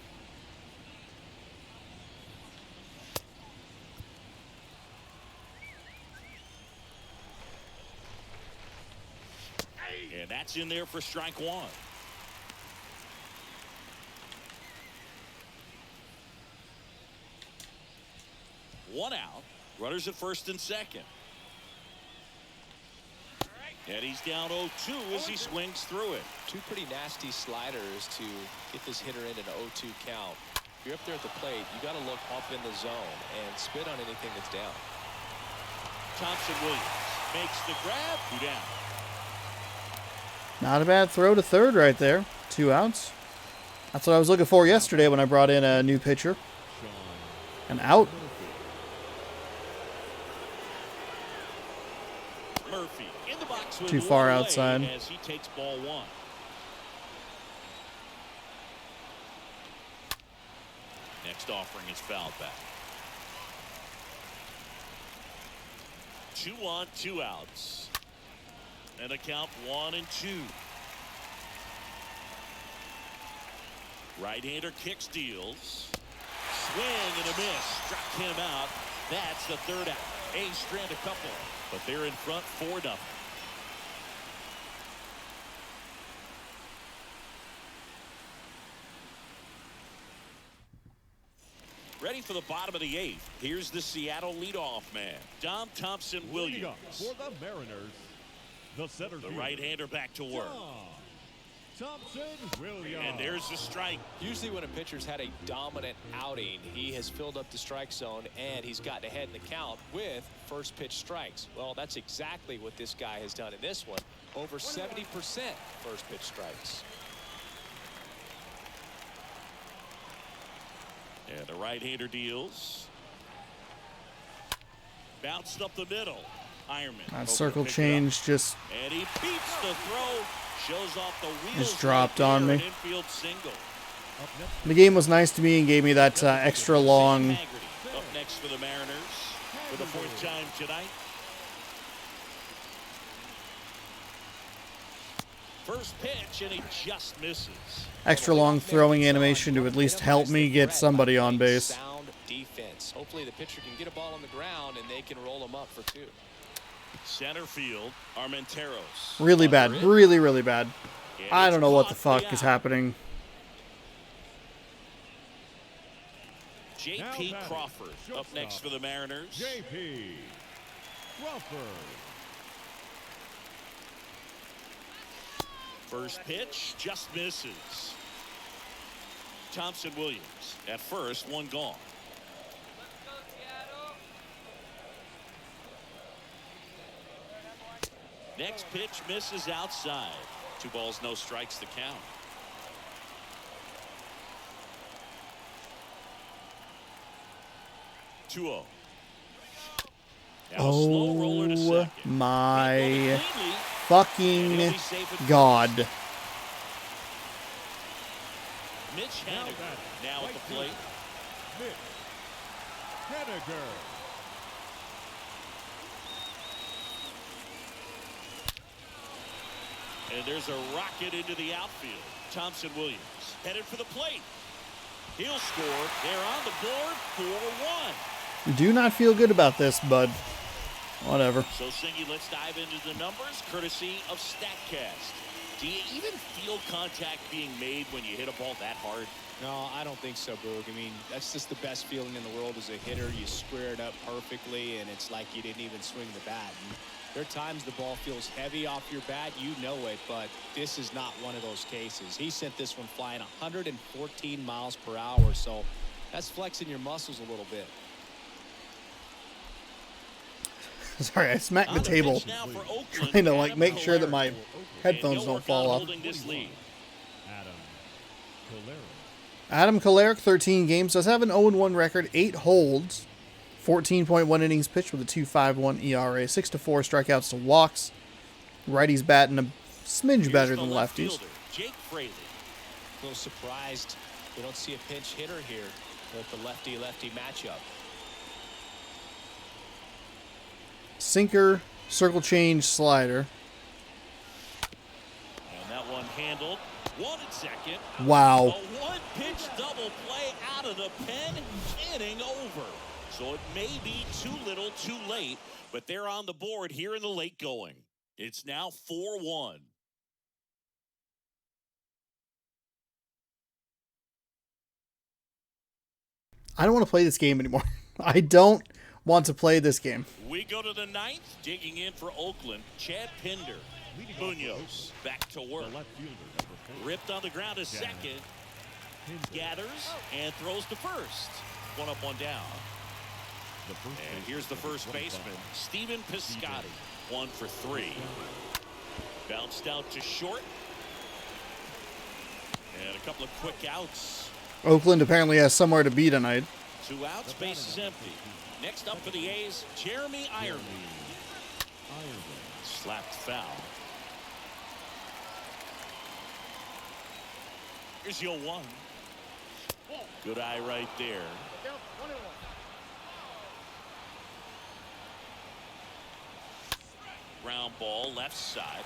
B: And that's in there for strike one. One out. Runners at first and second. And he's down 0-2 as he swings through it.
D: 2 pretty nasty sliders to get this hitter in an 0-2 count. If you're up there at the plate, you got to look up in the zone and spit on anything that's down.
B: Thompson Williams makes the grab. 2 down.
A: Not a bad throw to third right there. 2 outs. That's what I was looking for yesterday when I brought in a new pitcher. An out.
B: Murphy in the box with
A: Too far outside.
B: as he takes ball 1. Next offering is fouled back. 2 on, 2 outs. And a count 1-2. Right-hander kicks, deals. Swing and a miss. Struck him out. That's the third out. A's strand a couple, but they're in front 4-0. Ready for the bottom of the 8th. Here's the Seattle leadoff man, Dom Thompson-Williams.
C: For the Mariners, the center
B: The
C: fielder,
B: right-hander back to work.
C: Thompson-Williams.
B: And there's the strike.
D: Usually when a pitcher's had a dominant outing, he has filled up the strike zone and he's gotten ahead in the count with first pitch strikes. Well, that's exactly what this guy has done in this one. Over 70% first pitch strikes.
B: And the right-hander deals. Bounced up the middle. Ironman.
A: That circle change just
B: And he beats the throw. Shows off the wheels.
A: just dropped on me.
B: An infield single.
A: The game was nice to me and gave me that extra long.
B: Haggerty up next for the Mariners for the 4th time tonight. First pitch, and he just misses.
A: Extra long throwing animation to at least help me get somebody on base.
D: Sound defense. Hopefully the pitcher can get a ball on the ground and they can roll him up for 2.
B: Center field, Armenteros.
A: Really bad. Really, really bad.
B: And
A: I
B: it's
A: don't know what the
B: caught
A: fuck is
B: out.
A: happening.
B: Jp Crawford up next for the Mariners.
C: Jp Crawford.
B: First pitch just misses. Thompson-Williams at first, one gone. Next pitch misses outside. 2 balls, no strikes to count. Two-0. Now a slow roller to
A: Oh
B: second.
A: my
B: Cleanly,
A: fucking
B: and he'll be safe at
A: God.
B: Mitch Haniger now at the plate.
C: Mitch Haniger.
B: And there's a rocket into the outfield. Thompson-Williams headed for the plate. He'll score. They're on the board 4-1.
A: Do not feel good about this, bud. Whatever.
B: So, Singy, let's dive into the numbers, courtesy of StatCast. Do you even feel contact being made when you hit a ball that hard?
D: No, I don't think so, Boog. I mean, that's just the best feeling in the world as a hitter. You square it up perfectly, and it's like you didn't even swing the bat. And there are times the ball feels heavy off your bat. You know it, but this is not one of those cases. He sent this one flying 114 miles per hour, so that's flexing your muscles a little bit.
A: Sorry, I smacked the
B: On
A: table
B: pitch now for Oakland,
A: trying to like
B: Adam
A: make sure that my
B: And
A: headphones
B: he'll
A: don't
B: work
A: fall
B: on
A: off.
B: holding this lead.
C: Adam Colero.
A: Adam Kolarek, 13 games, does have an 0-1 record, 8 holds, 14.1 innings pitched with a 2.51 ERA, 6-4 strikeouts to walks. Righties batting a smidge
B: Here's
A: better
B: the
A: than
B: left
A: lefties.
B: fielder, Jake Frazier.
D: A little surprised we don't see a pinch hitter here with the lefty-lefty matchup.
A: Sinker, circle change, slider.
B: And that one handled. 1 at second.
A: Wow.
B: A one-pitch double play out of the pen. Inning over. So it may be too little, too late, but they're on the board here in the late going. It's now 4-1.
A: I don't want to play this game anymore. I don't want to play this game.
B: We go to the 9th. Digging in for Oakland, Chad Pinder. Munoz back to work.
C: The left fielder, number 4.
B: Ripped on the ground to second. Gathers and throws to first. One up, one down. And here's the first baseman, Stephen Biscotti. 1 for 3. Bounced out to short. And a couple of quick outs.
A: Oakland apparently has somewhere to be tonight.
B: 2 outs, base is empty. Next up for the A's, Jeremy Ironman. Slapped foul. Here's your 1. Good eye right there. Ground ball left side.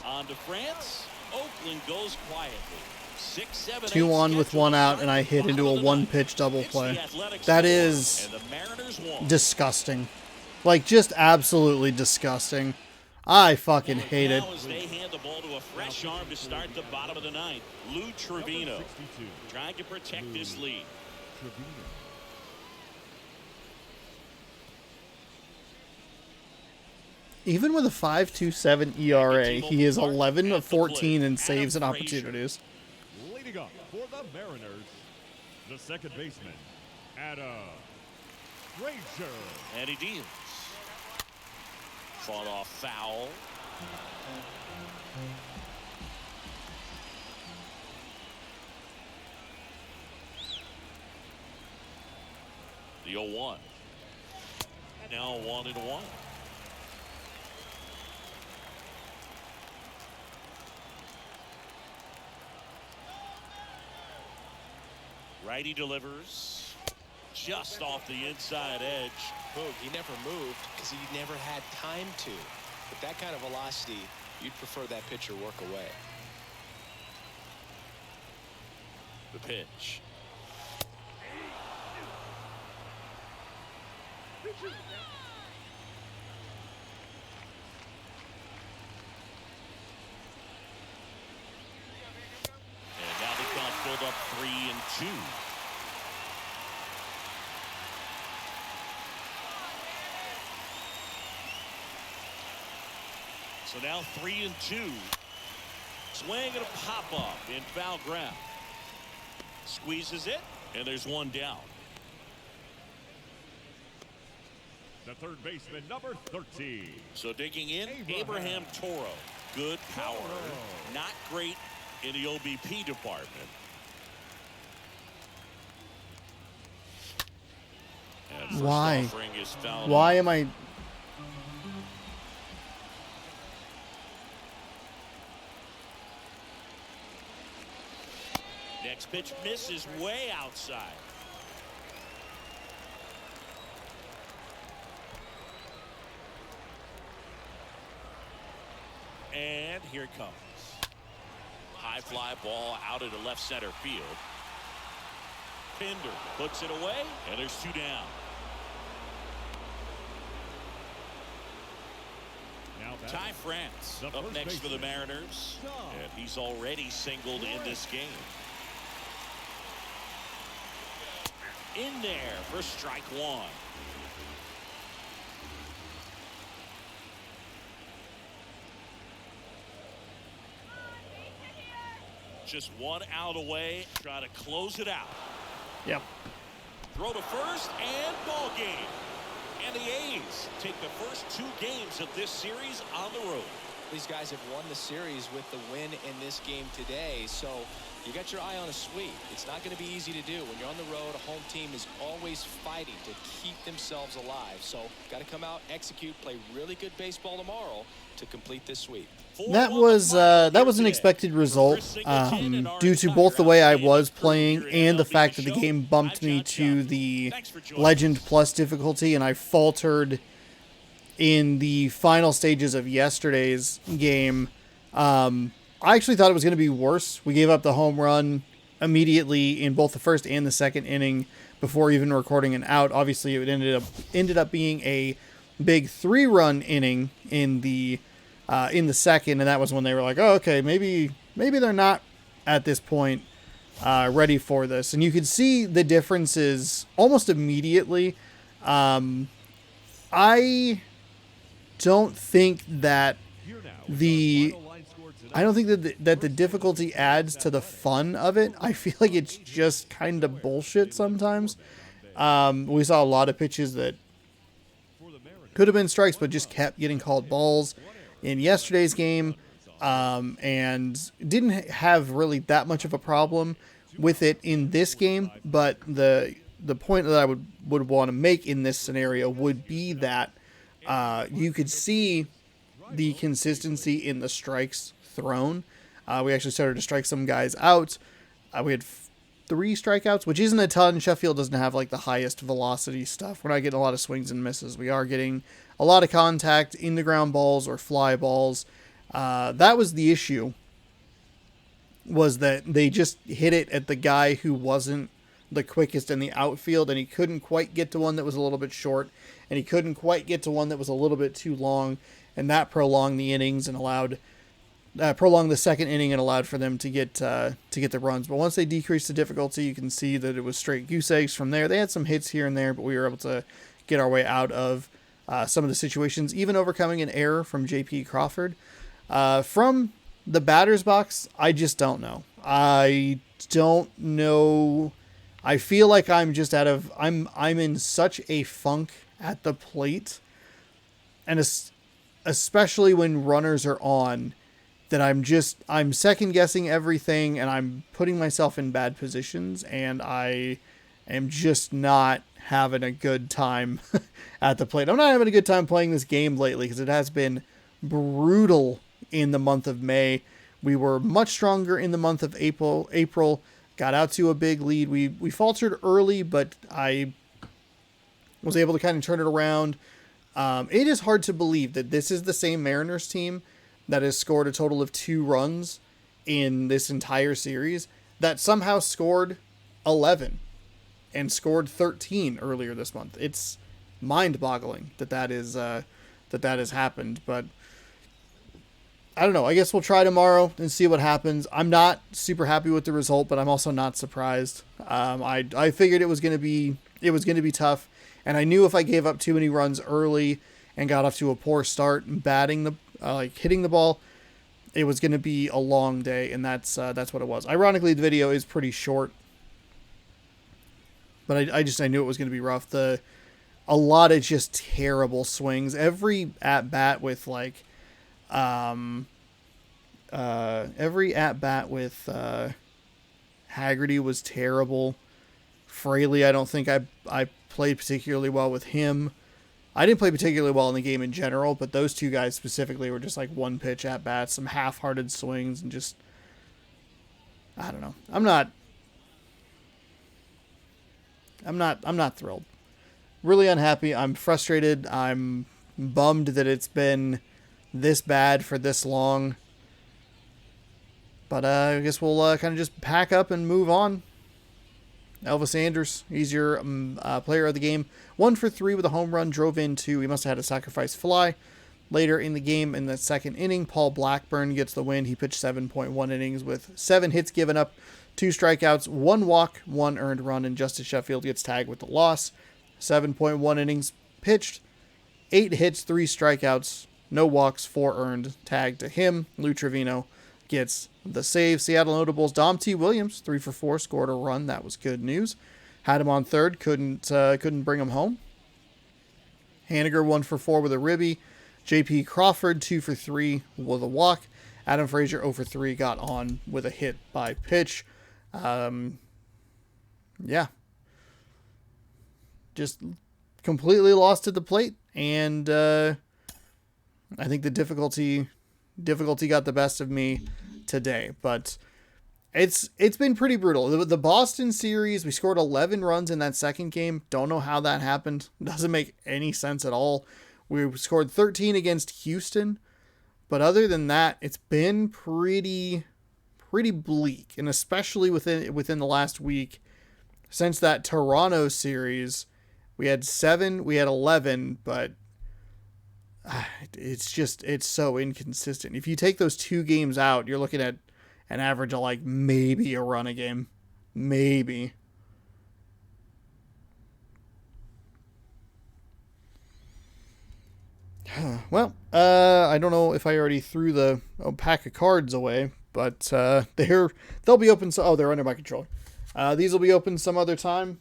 B: On to France. Oakland goes quietly. 6-7.
A: 2-1 with 1 out, and I hit into a 1-pitch double play. That is disgusting. Like, just absolutely disgusting. I fucking hate it.
B: They hand the ball to a fresh arm to start the bottom of the ninth. Lou Trevino trying to protect this lead.
A: Even with a 5.27 ERA, he is 11 of 14 in saves and opportunities.
C: Leading up for the Mariners, the second baseman, Adam Frazier.
B: And he deals. Fought off foul. The 0-1. Now 1-1. Righty delivers just off the inside edge.
D: Boog, he never moved because he never had time to. With that kind of velocity, you'd prefer that pitcher work away.
B: The pitch. And now the count filled up 3-2. So now 3-2. Swing and a pop up in foul ground. Squeezes it, and there's one down.
C: The third baseman, number 13.
B: So digging in, Abraham Toro. Good power. Not great in the OBP department. And first
A: Why?
B: offering is fouled.
A: Why am I...
B: Next pitch misses way outside. And here it comes. High fly ball out into left center field. Pinder puts it away, and there's two down. Ty France up next for the Mariners, and he's already singled in this game. In there for strike one. Just one out away. Try to close it out.
A: Yep.
B: Throw to first and ball game. And the A's take the first two games of this series on the road.
D: These guys have won the series with the win in this game today, so you got your eye on a sweep. It's not going to be easy to do. When you're on the road, a home team is always fighting to keep themselves alive. So got to come out, execute, play really good baseball tomorrow to complete this sweep.
A: That was an expected result due to both the way I was playing and the fact that the game bumped me to the Legend Plus difficulty, and I faltered in the final stages of yesterday's game. I actually thought it was going to be worse. We gave up the home run immediately in both the first and the second inning before even recording an out. Obviously, it ended up being a big 3-run inning in the second, and that was when they were like, oh, okay, maybe they're not at this point ready for this. And you could see the differences almost immediately. I don't think that the difficulty adds to the fun of it. I feel like it's just kind of bullshit sometimes. We saw a lot of pitches that could have been strikes but just kept getting called balls in yesterday's game, and didn't have really that much of a problem with it in this game. But the point that I would want to make in this scenario would be that you could see the consistency in the strikes thrown. We actually started to strike some guys out. We had 3 strikeouts, which isn't a ton. Sheffield doesn't have like the highest velocity stuff. We're not getting a lot of swings and misses. We are getting a lot of contact in the ground balls or fly balls. That was the issue, was that they just hit it at the guy who wasn't the quickest in the outfield, and he couldn't quite get to one that was a little bit short, and he couldn't quite get to one that was a little bit too long, and that prolonged the innings and prolonged the second inning and allowed for them to get the runs. But once they decreased the difficulty, you can see that it was straight goose eggs from there. They had some hits here and there, but we were able to get our way out of some of the situations, even overcoming an error from JP Crawford. From the batter's box, I just don't know. I don't know. I feel like I'm just I'm in such a funk at the plate, and especially when runners are on, that I'm second guessing everything, and I'm putting myself in bad positions, and I am just not having a good time at the plate. I'm not having a good time playing this game lately because it has been brutal in the month of May. We were much stronger in the month of April, got out to a big lead. We faltered early, but I was able to kind of turn it around. It is hard to believe that this is the same Mariners team that has scored a total of 2 runs in this entire series that somehow scored 11 and scored 13 earlier this month. It's mind-boggling that has happened, but I don't know. I guess we'll try tomorrow and see what happens. I'm not super happy with the result, but I'm also not surprised. I figured it was going to be tough, and I knew if I gave up too many runs early and got off to a poor start batting hitting the ball, it was going to be a long day, and that's what it was. Ironically, the video is pretty short, but I knew it was going to be rough. A lot of just terrible swings. Every at bat with Haggerty was terrible. Fraley, I don't think I played particularly well with him. I didn't play particularly well in the game in general, but those 2 guys specifically were just like one pitch at bats, some half-hearted swings, and just, I don't know. I'm not thrilled. Really unhappy. I'm frustrated. I'm bummed that it's been this bad for this long. But I guess we'll kind of just pack up and move on. Elvis Andrus, he's your player of the game. 1 for 3 with a home run, drove in 2. He must have had a sacrifice fly. Later in the game, in the second inning, Paul Blackburn gets the win. He pitched 7.1 innings with 7 hits given up, 2 strikeouts, 1 walk, 1 earned run, and Justice Sheffield gets tagged with the loss. 7.1 innings pitched, 8 hits, 3 strikeouts, no walks, 4 earned, tagged to him. Lou Trevino gets the save. Seattle notables, Dom T. Williams, 3 for 4, scored a run. That was good news. Had him on third, couldn't bring him home. Haniger 1 for 4 with a ribby. JP Crawford 2 for 3 with a walk. Adam Frazier 0 for 3 got on with a hit by pitch. Just completely lost at the plate, and I think the difficulty got the best of me today, but it's been pretty brutal. The Boston series, we scored 11 runs in that second game. Don't know how that happened. Doesn't make any sense at all. We scored 13 against Houston, but other than that, it's been pretty bleak, and especially within the last week since that Toronto series, we had 7, we had 11, but it's so inconsistent. If you take those 2 games out, you're looking at an average of like maybe a run a game. Maybe. Well, I don't know if I already threw the pack of cards away, but they'll be open. So, they're under my control. These will be open some other time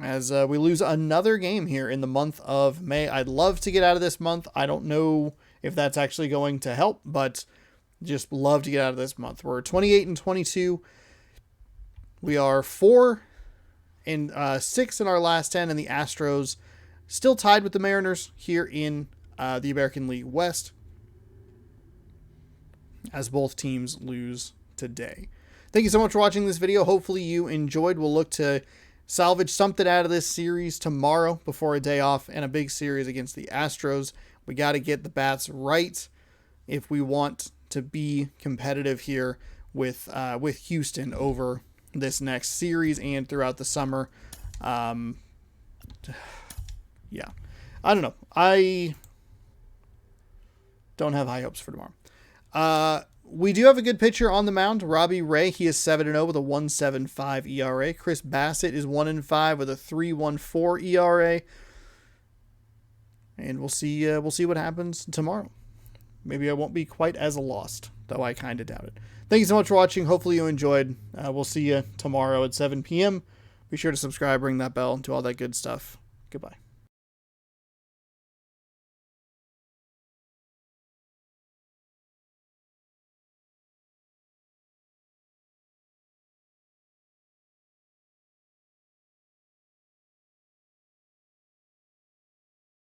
A: as we lose another game here in the month of May. I'd love to get out of this month. I don't know if that's actually going to help, but just love to get out of this month. We're 28-22. We are 4-6 in our last 10, and the Astros still tied with the Mariners here in the American League West, as both teams lose today. Thank you so much for watching this video. Hopefully you enjoyed. We'll look to salvage something out of this series tomorrow before a day off and a big series against the Astros. We got to get the bats right if we want to be competitive here with Houston over this next series and throughout the summer. Yeah, I don't know. I don't have high hopes for tomorrow. We do have a good pitcher on the mound, Robbie Ray. He is 7-0 with a 1.75 ERA. Chris Bassett is 1-5 with a 3.14 ERA. And we'll see what happens tomorrow. Maybe I won't be quite as lost, though I kind of doubt it. Thank you so much for watching. Hopefully you enjoyed. We'll see you tomorrow at 7 p.m. Be sure to subscribe, ring that bell, do all that good stuff. Goodbye.